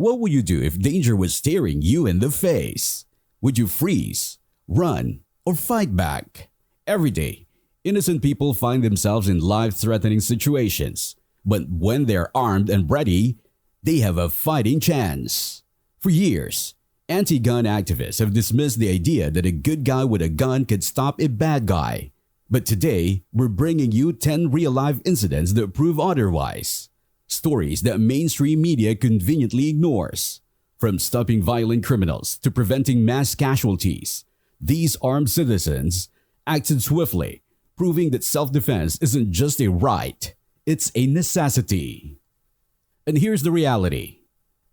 What would you do if danger was staring you in the face? Would you freeze, run, or fight back? Every day, innocent people find themselves in life-threatening situations. But when they're armed and ready, they have a fighting chance. For years, anti-gun activists have dismissed the idea that a good guy with a gun could stop a bad guy. But today, we're bringing you 10 real-life incidents that prove otherwise. Stories that mainstream media conveniently ignores. From stopping violent criminals to preventing mass casualties, these armed citizens acted swiftly, proving that self-defense isn't just a right, it's a necessity. And here's the reality.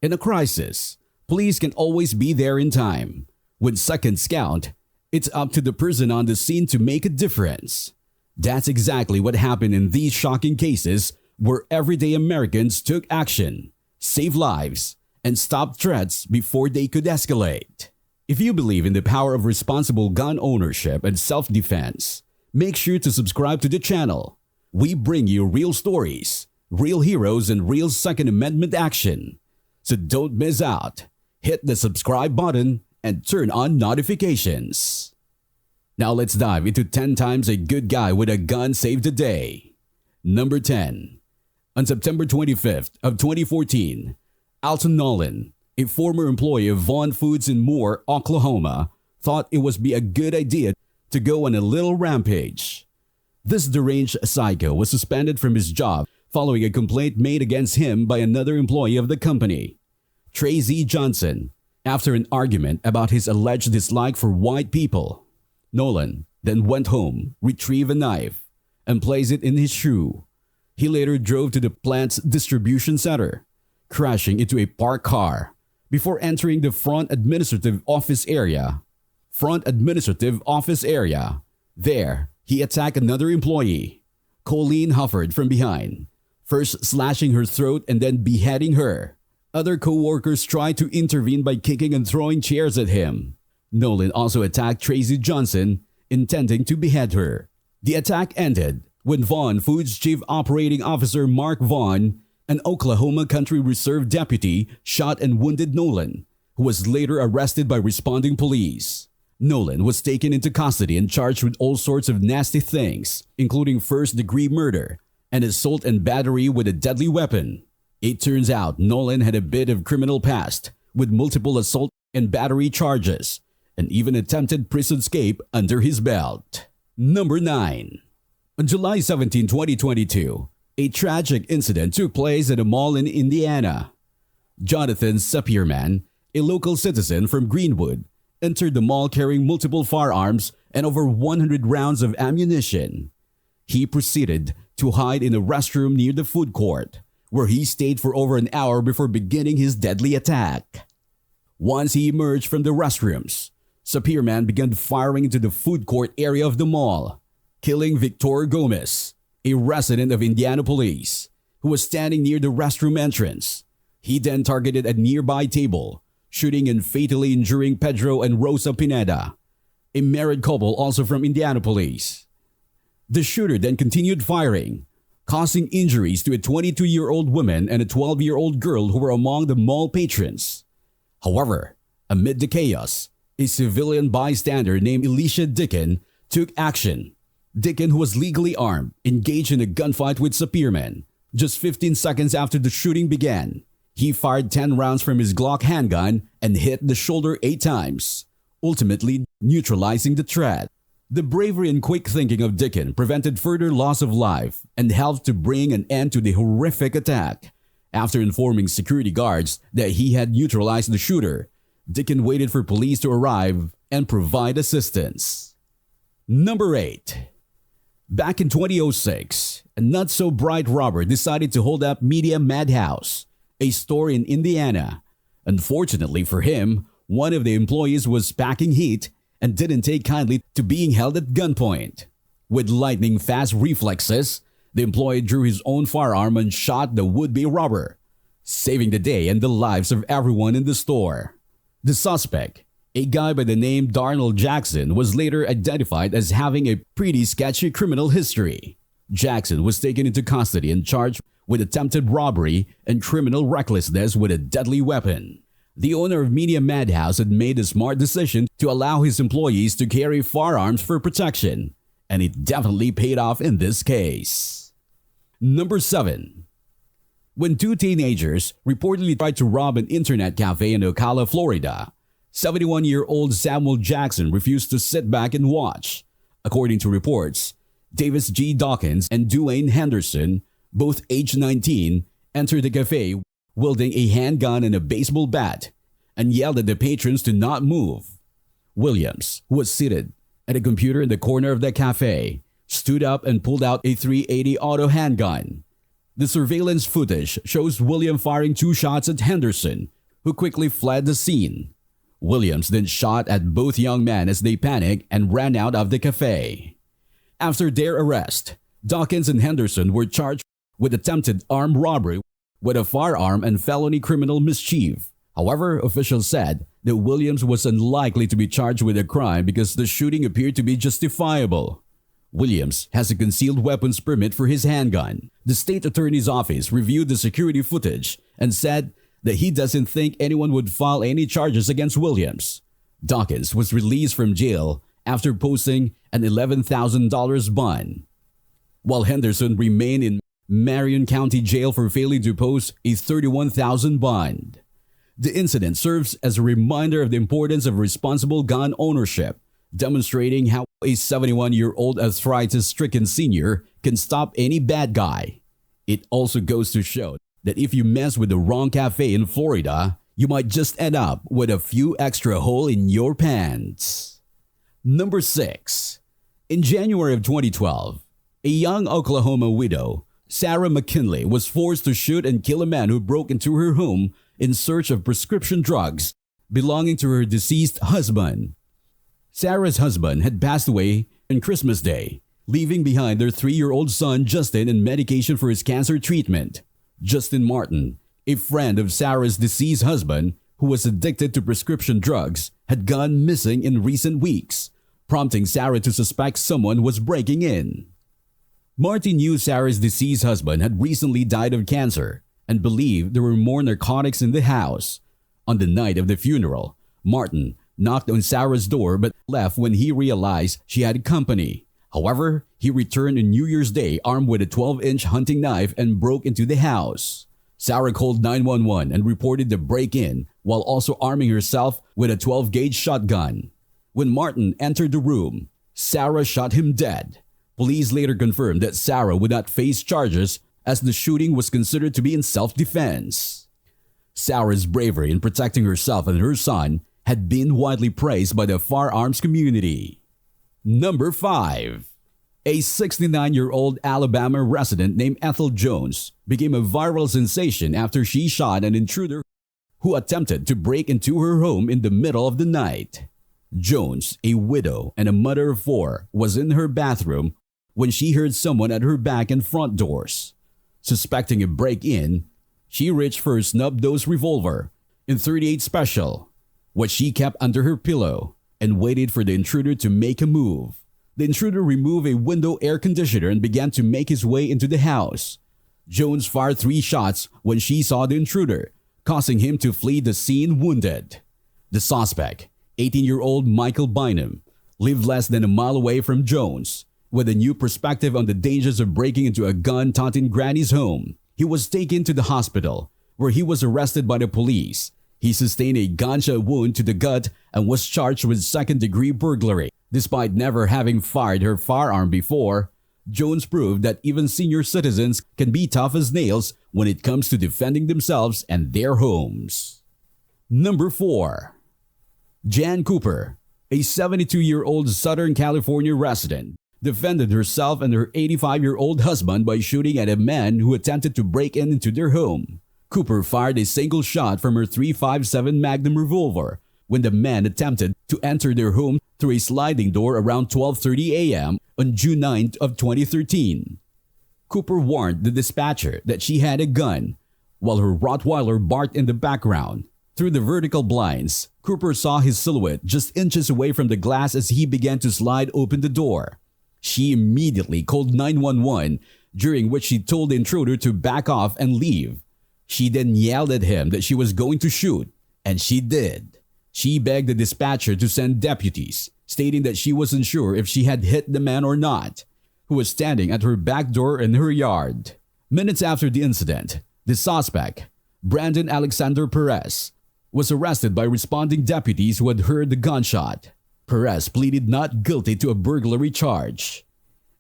In a crisis, police can always be there in time. When seconds count, it's up to the person on the scene to make a difference. That's exactly what happened in these shocking cases where everyday Americans took action, saved lives, and stopped threats before they could escalate. If you believe in the power of responsible gun ownership and self-defense, make sure to subscribe to the channel. We bring you real stories, real heroes, and real Second Amendment action. So don't miss out. Hit the subscribe button and turn on notifications. Now let's dive into 10 times a good guy with a gun saved a day. Number 10. On September 25th of 2014, Alton Nolan, a former employee of Vaughn Foods in Moore, Oklahoma, thought it would be a good idea to go on a little rampage. This deranged psycho was suspended from his job following a complaint made against him by another employee of the company, Tracy Johnson, after an argument about his alleged dislike for white people. Nolan then went home, retrieved a knife, and placed it in his shoe. He later drove to the plant's distribution center, crashing into a parked car before entering the front administrative office area. There, he attacked another employee, Colleen Hufford, from behind, first slashing her throat and then beheading her. Other co-workers tried to intervene by kicking and throwing chairs at him. Nolan also attacked Tracy Johnson, intending to behead her. The attack ended when Vaughn Foods Chief Operating Officer Mark Vaughn, an Oklahoma Country Reserve deputy, shot and wounded Nolan, who was later arrested by responding police. Nolan was taken into custody and charged with all sorts of nasty things, including first-degree murder and assault and battery with a deadly weapon. It turns out Nolan had a bit of criminal past, with multiple assault and battery charges, and even attempted prison escape under his belt. Number 9. On July 17, 2022, a tragic incident took place at a mall in Indiana. Jonathan Sapierman, a local citizen from Greenwood, entered the mall carrying multiple firearms and over 100 rounds of ammunition. He proceeded to hide in a restroom near the food court, where he stayed for over an hour before beginning his deadly attack. Once he emerged from the restrooms, Sapierman began firing into the food court area of the mall, killing Victor Gomez, a resident of Indianapolis, who was standing near the restroom entrance. He then targeted a nearby table, shooting and fatally injuring Pedro and Rosa Pineda, a married couple also from Indianapolis. The shooter then continued firing, causing injuries to a 22-year-old woman and a 12-year-old girl who were among the mall patrons. However, amid the chaos, a civilian bystander named Elisha Dickin took action. Dickin, who was legally armed, engaged in a gunfight with Sapierman. Just 15 seconds after the shooting began, he fired 10 rounds from his Glock handgun and hit the shoulder 8 times, ultimately neutralizing the threat. The bravery and quick thinking of Dickin prevented further loss of life and helped to bring an end to the horrific attack. After informing security guards that he had neutralized the shooter, Dickin waited for police to arrive and provide assistance. Number 8. Back in 2006, a not-so-bright robber decided to hold up Media Madhouse, a store in Indiana. Unfortunately for him, one of the employees was packing heat and didn't take kindly to being held at gunpoint. With lightning-fast reflexes, the employee drew his own firearm and shot the would-be robber, saving the day and the lives of everyone in the store. The suspect, a guy by the name Darnell Jackson, was later identified as having a pretty sketchy criminal history. Jackson was taken into custody and charged with attempted robbery and criminal recklessness with a deadly weapon. The owner of Media Madhouse had made a smart decision to allow his employees to carry firearms for protection, and it definitely paid off in this case. Number 7. When two teenagers reportedly tried to rob an internet cafe in Ocala, Florida, 71-year-old Samuel Jackson refused to sit back and watch. According to reports, Davis G. Dawkins and Duane Henderson, both age 19, entered the cafe wielding a handgun and a baseball bat and yelled at the patrons to not move. Williams, who was seated at a computer in the corner of the cafe, stood up and pulled out a .380 auto handgun. The surveillance footage shows William firing 2 shots at Henderson, who quickly fled the scene. Williams then shot at both young men as they panicked and ran out of the cafe. After their arrest, Dawkins and Henderson were charged with attempted armed robbery with a firearm and felony criminal mischief. However, officials said that Williams was unlikely to be charged with a crime because the shooting appeared to be justifiable. Williams has a concealed weapons permit for his handgun. The state attorney's office reviewed the security footage and said that he doesn't think anyone would file any charges against Williams. Dawkins was released from jail after posting an $11,000 bond, while Henderson remained in Marion County Jail for failing to post a $31,000 bond. The incident serves as a reminder of the importance of responsible gun ownership, demonstrating how a 71-year-old arthritis-stricken senior can stop any bad guy. It also goes to show that if you mess with the wrong cafe in Florida, you might just end up with a few extra holes in your pants. Number 6. In January of 2012, a young Oklahoma widow, Sarah McKinley, was forced to shoot and kill a man who broke into her home in search of prescription drugs belonging to her deceased husband. Sarah's husband had passed away on Christmas Day, leaving behind their 3-year-old son Justin and medication for his cancer treatment. Justin Martin, a friend of Sarah's deceased husband who was addicted to prescription drugs, had gone missing in recent weeks, prompting Sarah to suspect someone was breaking in. Martin knew Sarah's deceased husband had recently died of cancer and believed there were more narcotics in the house. On the night of the funeral, Martin knocked on Sarah's door but left when he realized she had company. However, he returned on New Year's Day armed with a 12-inch hunting knife and broke into the house. Sarah called 911 and reported the break-in while also arming herself with a 12-gauge shotgun. When Martin entered the room, Sarah shot him dead. Police later confirmed that Sarah would not face charges as the shooting was considered to be in self-defense. Sarah's bravery in protecting herself and her son had been widely praised by the firearms community. Number 5. A 69-year-old Alabama resident named Ethel Jones became a viral sensation after she shot an intruder who attempted to break into her home in the middle of the night. Jones, a widow and a mother of 4, was in her bathroom when she heard someone at her back and front doors. Suspecting a break-in, she reached for a snub-nosed revolver in .38 Special, what she kept under her pillow, and waited for the intruder to make a move. The intruder removed a window air conditioner and began to make his way into the house. Jones fired 3 shots when she saw the intruder, causing him to flee the scene wounded. The suspect, 18-year-old Michael Bynum, lived less than a mile away from Jones. With a new perspective on the dangers of breaking into a gun-toting granny's home, he was taken to the hospital, where he was arrested by the police. He sustained a gunshot wound to the gut and was charged with second-degree burglary. Despite never having fired her firearm before, Jones proved that even senior citizens can be tough as nails when it comes to defending themselves and their homes. Number 4. Jan Cooper, a 72-year-old Southern California resident, defended herself and her 85-year-old husband by shooting at a man who attempted to break into their home. Cooper fired a single shot from her .357 Magnum revolver when the man attempted to enter their home through a sliding door around 12:30 a.m. on June 9th of 2013. Cooper warned the dispatcher that she had a gun, while her Rottweiler barked in the background. Through the vertical blinds, Cooper saw his silhouette just inches away from the glass as he began to slide open the door. She immediately called 911 during which she told the intruder to back off and leave. She then yelled at him that she was going to shoot, and she did. She begged the dispatcher to send deputies, stating that she wasn't sure if she had hit the man or not, who was standing at her back door in her yard. Minutes after the incident, the suspect, Brandon Alexander Perez, was arrested by responding deputies who had heard the gunshot. Perez pleaded not guilty to a burglary charge.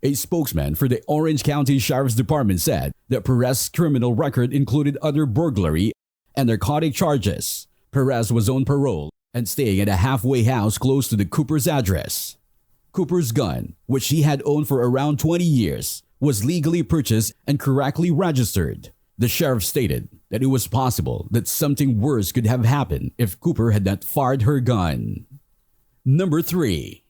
A spokesman for the Orange County Sheriff's Department said that Perez's criminal record included other burglary and narcotic charges. Perez was on parole and staying at a halfway house close to the Cooper's address. Cooper's gun, which he had owned for around 20 years, was legally purchased and correctly registered. The sheriff stated that it was possible that something worse could have happened if Cooper had not fired her gun. Number 3.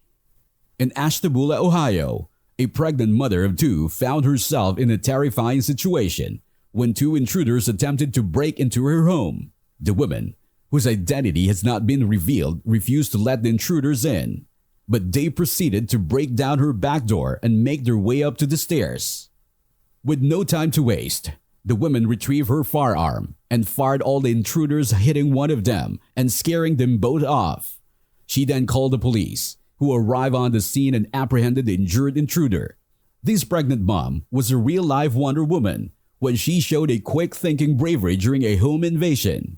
In Ashtabula, Ohio, a pregnant mother of 2 found herself in a terrifying situation when 2 intruders attempted to break into her home. The woman, whose identity has not been revealed, refused to let the intruders in, but they proceeded to break down her back door and make their way up to the stairs. With no time to waste, the woman retrieved her firearm and fired all the intruders, hitting one of them and scaring them both off. She then called the police, who arrived on the scene and apprehended the injured intruder. This pregnant mom was a real-life Wonder Woman when she showed a quick-thinking bravery during a home invasion.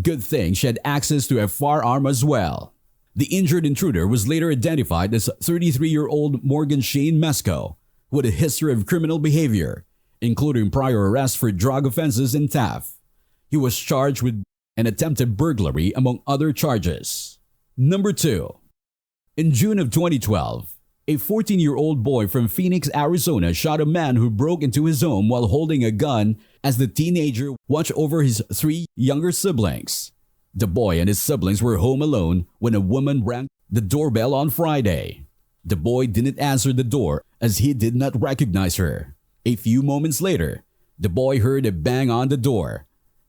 Good thing she had access to a firearm as well. The injured intruder was later identified as 33-year-old Morgan Shane Mesco, with a history of criminal behavior, including prior arrests for drug offenses and theft. He was charged with an attempted burglary among other charges. Number 2. In June of 2012, a 14-year-old boy from Phoenix, Arizona shot a man who broke into his home while holding a gun as the teenager watched over his 3 younger siblings. The boy and his siblings were home alone when a woman rang the doorbell on Friday. The boy didn't answer the door as he did not recognize her. A few moments later, the boy heard a bang on the door,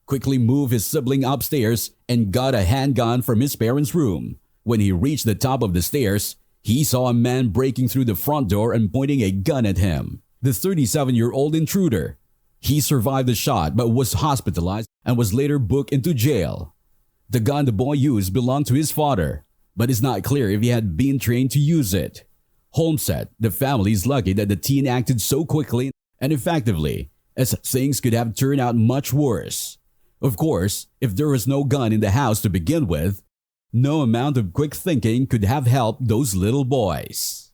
quickly moved his sibling upstairs, and got a handgun from his parents' room. When he reached the top of the stairs, he saw a man breaking through the front door and pointing a gun at him. The 37-year-old intruder. He survived the shot but was hospitalized and was later booked into jail. The gun the boy used belonged to his father, but it's not clear if he had been trained to use it. Holmes said the family is lucky that the teen acted so quickly and effectively, as things could have turned out much worse. Of course, if there was no gun in the house to begin with, no amount of quick thinking could have helped those little boys.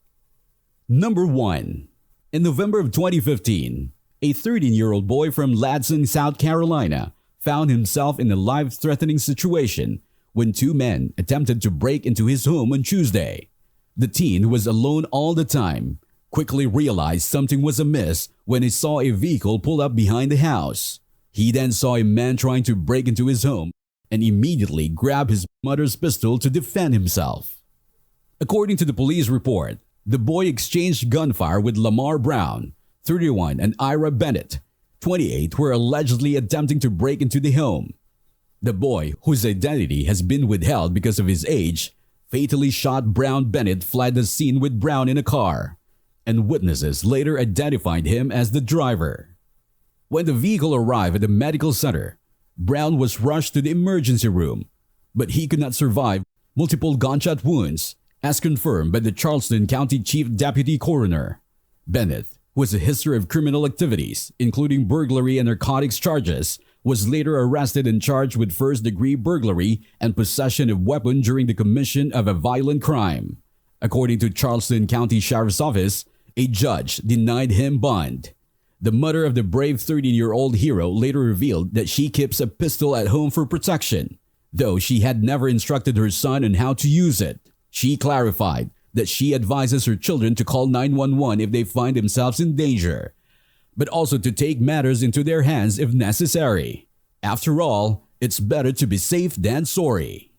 Number 1. In November of 2015, a 13-year-old boy from Lansing, South Carolina, found himself in a life-threatening situation when 2 men attempted to break into his home on Tuesday. The teen, who was alone all the time, quickly realized something was amiss when he saw a vehicle pull up behind the house. He then saw a man trying to break into his home and immediately grabbed his mother's pistol to defend himself. According to the police report, the boy exchanged gunfire with Lamar Brown, 31, and Ira Bennett, 28, who were allegedly attempting to break into the home. The boy, whose identity has been withheld because of his age, fatally shot Brown. Bennett fled the scene with Brown in a car, and witnesses later identified him as the driver. When the vehicle arrived at the medical center, Brown was rushed to the emergency room, but he could not survive multiple gunshot wounds, as confirmed by the Charleston County Chief Deputy Coroner. Bennett, who has a history of criminal activities, including burglary and narcotics charges, was later arrested and charged with first-degree burglary and possession of weapon during the commission of a violent crime. According to Charleston County Sheriff's Office, a judge denied him bond. The mother of the brave 13-year-old hero later revealed that she keeps a pistol at home for protection, though she had never instructed her son on how to use it. She clarified that she advises her children to call 911 if they find themselves in danger, but also to take matters into their hands if necessary. After all, it's better to be safe than sorry.